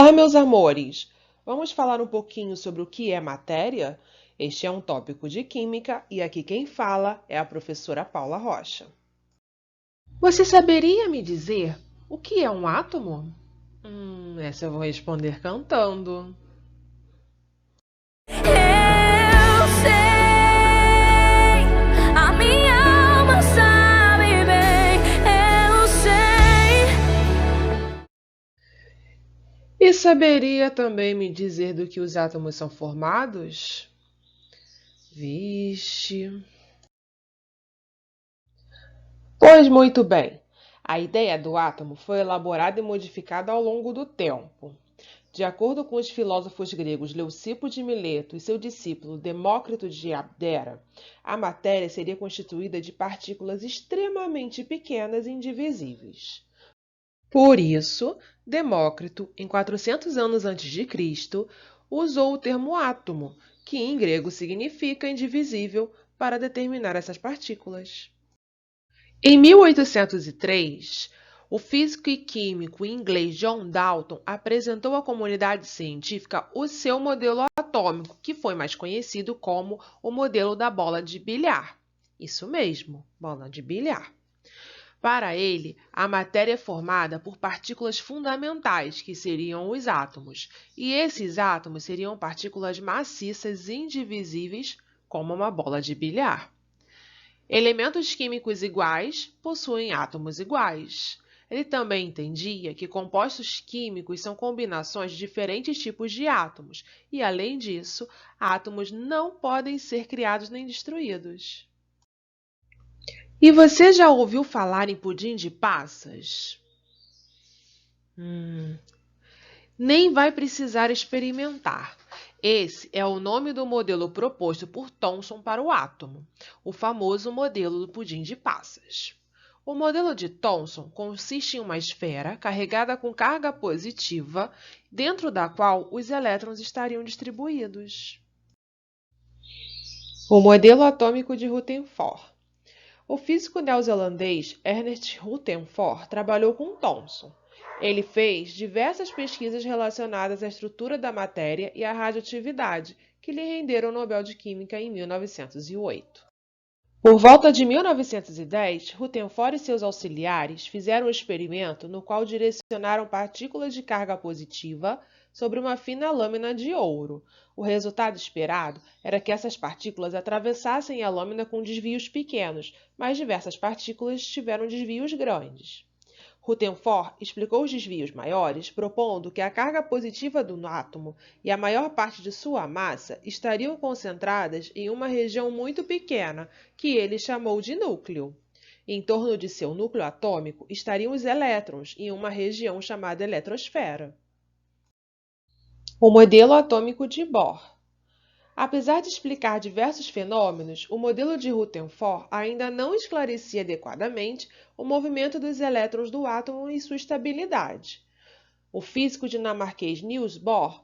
Olá, meus amores! Vamos falar um pouquinho sobre o que é matéria? Este é um tópico de química e aqui quem fala é a professora Paula Rocha. Você saberia me dizer o que é um átomo? Essa eu vou responder cantando. Eu sei, a minha alma sabe bem, eu sei. E saberia também me dizer do que os átomos são formados? Vixe. Pois muito bem. A ideia do átomo foi elaborada e modificada ao longo do tempo. De acordo com os filósofos gregos Leucipo de Mileto e seu discípulo Demócrito de Abdera, a matéria seria constituída de partículas extremamente pequenas e indivisíveis. Por isso, Demócrito, em 400 anos antes de Cristo, usou o termo átomo, que em grego significa indivisível, para determinar essas partículas. Em 1803, o físico e químico inglês John Dalton apresentou à comunidade científica o seu modelo atômico, que foi mais conhecido como o modelo da bola de bilhar. Isso mesmo, bola de bilhar. Para ele, a matéria é formada por partículas fundamentais, que seriam os átomos, e esses átomos seriam partículas maciças indivisíveis, como uma bola de bilhar. Elementos químicos iguais possuem átomos iguais. Ele também entendia que compostos químicos são combinações de diferentes tipos de átomos, e, além disso, átomos não podem ser criados nem destruídos. E você já ouviu falar em pudim de passas? Nem vai precisar experimentar. Esse é o nome do modelo proposto por Thomson para o átomo, o famoso modelo do pudim de passas. O modelo de Thomson consiste em uma esfera carregada com carga positiva, dentro da qual os elétrons estariam distribuídos. O modelo atômico de Rutherford. O físico neozelandês Ernest Rutherford trabalhou com Thomson. Ele fez diversas pesquisas relacionadas à estrutura da matéria e à radioatividade, que lhe renderam o Nobel de Química em 1908. Por volta de 1910, Rutherford e seus auxiliares fizeram um experimento no qual direcionaram partículas de carga positiva sobre uma fina lâmina de ouro. O resultado esperado era que essas partículas atravessassem a lâmina com desvios pequenos, mas diversas partículas tiveram desvios grandes. Rutherford explicou os desvios maiores, propondo que a carga positiva do átomo e a maior parte de sua massa estariam concentradas em uma região muito pequena, que ele chamou de núcleo. Em torno de seu núcleo atômico estariam os elétrons, em uma região chamada eletrosfera. O modelo atômico de Bohr. Apesar de explicar diversos fenômenos, o modelo de Rutherford ainda não esclarecia adequadamente o movimento dos elétrons do átomo e sua estabilidade. O físico dinamarquês Niels Bohr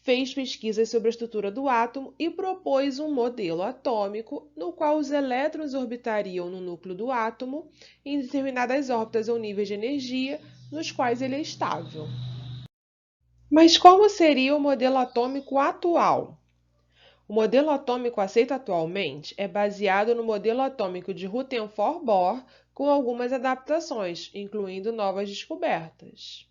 fez pesquisas sobre a estrutura do átomo e propôs um modelo atômico no qual os elétrons orbitariam no núcleo do átomo em determinadas órbitas ou níveis de energia nos quais ele é estável. Mas como seria o modelo atômico atual? O modelo atômico aceito atualmente é baseado no modelo atômico de Rutherford-Bohr, com algumas adaptações, incluindo novas descobertas.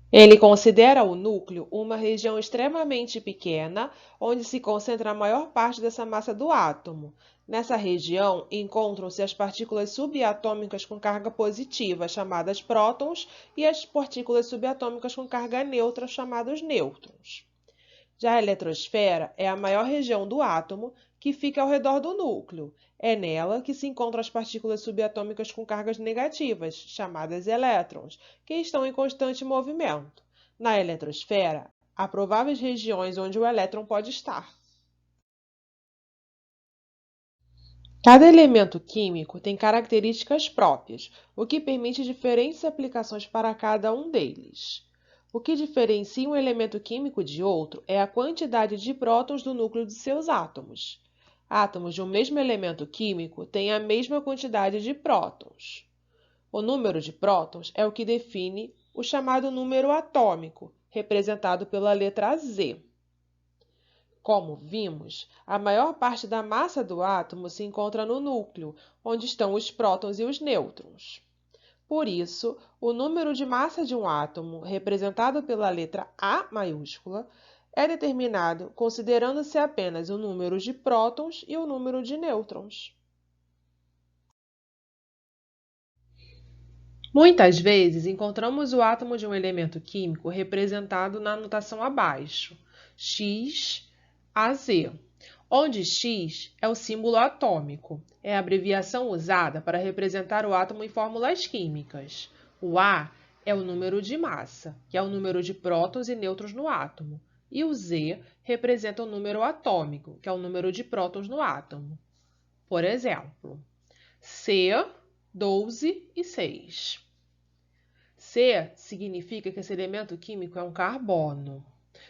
Ele considera o núcleo uma região extremamente pequena, onde se concentra a maior parte dessa massa do átomo. Nessa região encontram-se as partículas subatômicas com carga positiva, chamadas prótons, e as partículas subatômicas com carga neutra, chamadas nêutrons. Já a eletrosfera é a maior região do átomo, que fica ao redor do núcleo. É nela que se encontram as partículas subatômicas com cargas negativas, chamadas elétrons, que estão em constante movimento. Na eletrosfera, há prováveis regiões onde o elétron pode estar. Cada elemento químico tem características próprias, o que permite diferentes aplicações para cada um deles. O que diferencia um elemento químico de outro é a quantidade de prótons do núcleo de seus átomos. Átomos de um mesmo elemento químico têm a mesma quantidade de prótons. O número de prótons é o que define o chamado número atômico, representado pela letra Z. Como vimos, a maior parte da massa do átomo se encontra no núcleo, onde estão os prótons e os nêutrons. Por isso, o número de massa de um átomo, representado pela letra A maiúscula, é determinado considerando-se apenas o número de prótons e o número de nêutrons. Muitas vezes encontramos o átomo de um elemento químico representado na notação abaixo, X, AZ, onde X é o símbolo atômico, é a abreviação usada para representar o átomo em fórmulas químicas. O A é o número de massa, que é o número de prótons e nêutrons no átomo, e o Z representa o número atômico, que é o número de prótons no átomo. Por exemplo, C, 12 e 6. C significa que esse elemento químico é um carbono,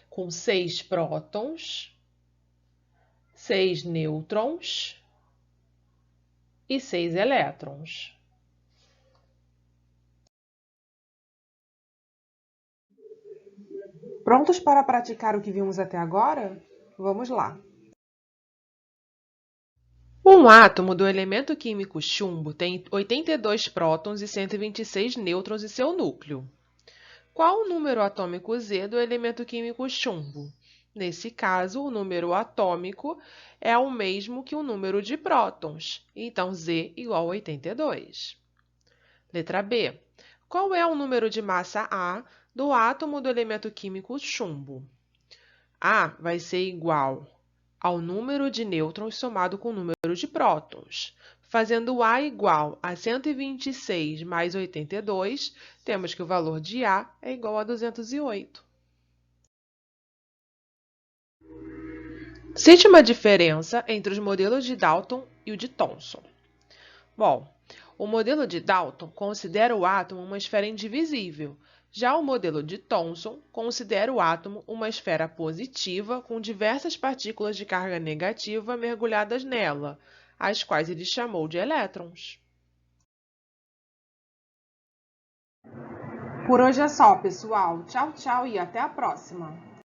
com 6 prótons, 6 nêutrons e 6 elétrons. Prontos para praticar o que vimos até agora? Vamos lá! Um átomo do elemento químico chumbo tem 82 prótons e 126 nêutrons em seu núcleo. Qual o número atômico Z do elemento químico chumbo? Nesse caso, o número atômico é o mesmo que o número de prótons, então Z igual a 82. Letra B. Qual é o número de massa A do átomo do elemento químico chumbo? A vai ser igual ao número de nêutrons somado com o número de prótons. Fazendo A igual a 126 mais 82, temos que o valor de A é igual a 208. Cite uma diferença entre os modelos de Dalton e o de Thomson. Bom, o modelo de Dalton considera o átomo uma esfera indivisível. Já o modelo de Thomson considera o átomo uma esfera positiva com diversas partículas de carga negativa mergulhadas nela, as quais ele chamou de elétrons. Por hoje é só, pessoal. Tchau, tchau e até a próxima!